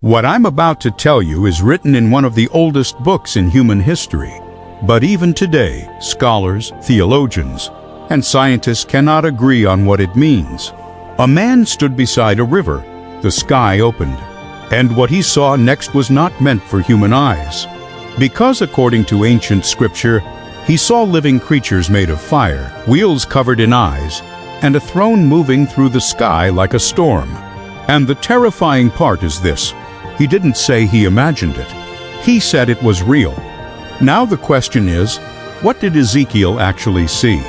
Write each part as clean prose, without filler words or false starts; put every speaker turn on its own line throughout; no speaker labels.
What I'm about to tell you is written in one of the oldest books in human history. But even today, scholars, theologians, and scientists cannot agree on what it means. A man stood beside a river. The sky opened, and what he saw next was not meant for human eyes. Because according to ancient scripture, he saw living creatures made of fire, wheels covered in eyes, and a throne moving through the sky like a storm. And the terrifying part is this: he didn't say he imagined it. He said it was real. Now the question is, what did Ezekiel actually see?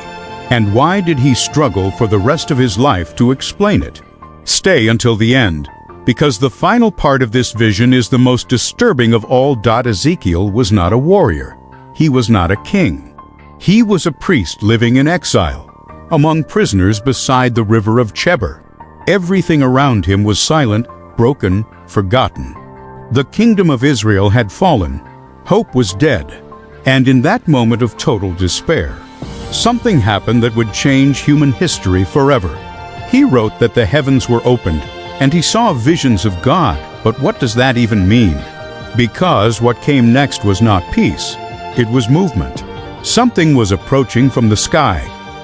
And why did he struggle for the rest of his life to explain it? Stay until the end, because the final part of this vision is the most disturbing of all. Ezekiel was not a warrior. He was not a king. He was a priest living in exile, among prisoners beside the river of Chebar. Everything around him was silent, broken, forgotten. The kingdom of Israel had fallen. Hope was dead. And in that moment of total despair, something happened that would change human history forever. He wrote that the heavens were opened, and he saw visions of God. But what does that even mean? Because what came next was not peace. It was movement. Something was approaching from the sky.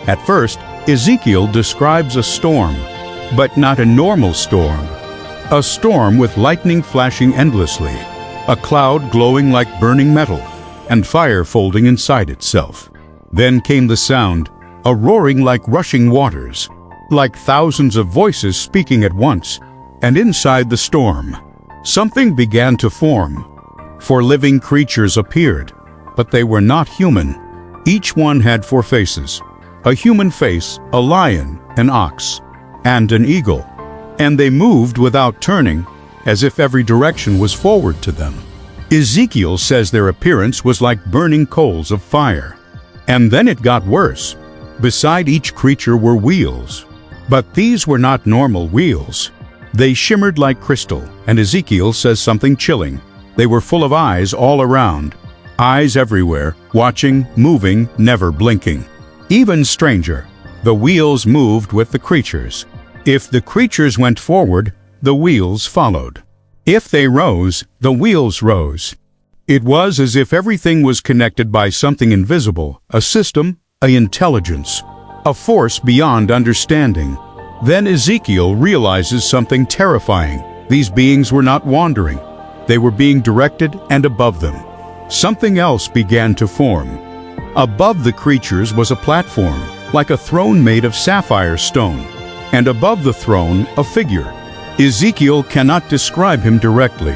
At first, Ezekiel describes a storm, but not a normal storm. A storm with lightning flashing endlessly, a cloud glowing like burning metal, and fire folding inside itself. Then came the sound, a roaring like rushing waters, like thousands of voices speaking at once. And inside the storm, something began to form. 4 living creatures appeared, but they were not human. Each one had 4 faces: a human face, a lion, an ox, and an eagle. And they moved without turning, as if every direction was forward to them. Ezekiel says their appearance was like burning coals of fire. And then it got worse. Beside each creature were wheels. But these were not normal wheels. They shimmered like crystal, and Ezekiel says something chilling. They were full of eyes all around, eyes everywhere, watching, moving, never blinking. Even stranger, the wheels moved with the creatures. If the creatures went forward, the wheels followed. If they rose, the wheels rose. It was as if everything was connected by something invisible, a system, an intelligence, a force beyond understanding. Then Ezekiel realizes something terrifying. These beings were not wandering. They were being directed, and above them, something else began to form. Above the creatures was a platform, like a throne made of sapphire stone, and above the throne a figure. Ezekiel cannot describe him directly.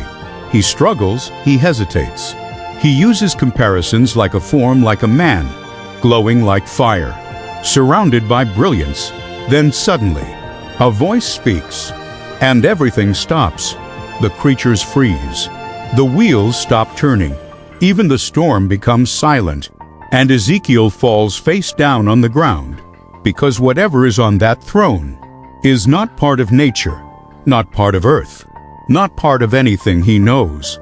He struggles, he hesitates. He uses comparisons like a form like a man, glowing like fire, surrounded by brilliance. Then suddenly, a voice speaks, and everything stops. The creatures freeze. The wheels stop turning. Even the storm becomes silent, and Ezekiel falls face down on the ground, because whatever is on that throne is not part of nature, not part of earth, not part of anything he knows.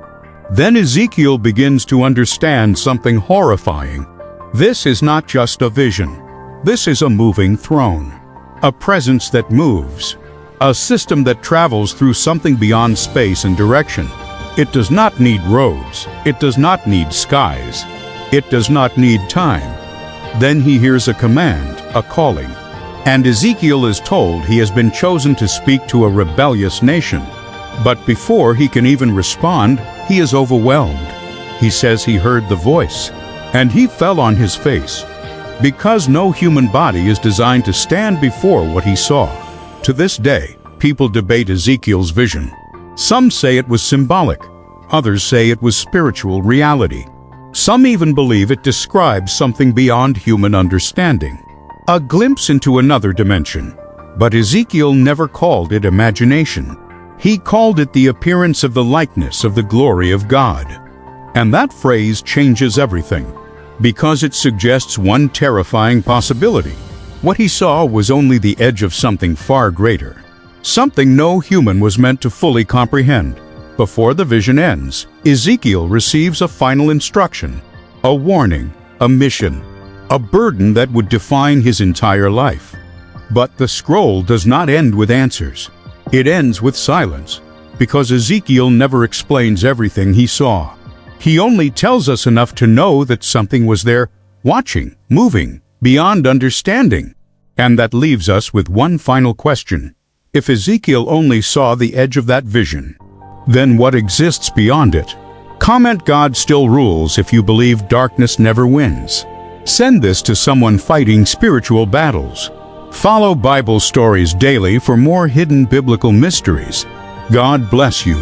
Then Ezekiel begins to understand something horrifying. This is not just a vision. This is a moving throne, a presence that moves, a system that travels through something beyond space and direction. It does not need roads. It does not need skies. It does not need time. Then he hears a command, a calling. And Ezekiel is told he has been chosen to speak to a rebellious nation. But before he can even respond, he is overwhelmed. He says he heard the voice, and he fell on his face, because no human body is designed to stand before what he saw. To this day, people debate Ezekiel's vision. Some say it was symbolic. Others say it was spiritual reality. Some even believe it describes something beyond human understanding, a glimpse into another dimension. But Ezekiel never called it imagination. He called it the appearance of the likeness of the glory of God. And that phrase changes everything, because it suggests one terrifying possibility. What he saw was only the edge of something far greater, something no human was meant to fully comprehend. Before the vision ends, Ezekiel receives a final instruction, a warning, a mission, a burden that would define his entire life. But the scroll does not end with answers. It ends with silence. because Ezekiel never explains everything he saw. He only tells us enough to know that something was there, watching, moving, beyond understanding. And that leaves us with one final question. If Ezekiel only saw the edge of that vision, then what exists beyond it? Comment "God still rules" if you believe darkness never wins. Send this to someone fighting spiritual battles. Follow Bible Stories daily for more hidden biblical mysteries. God bless you.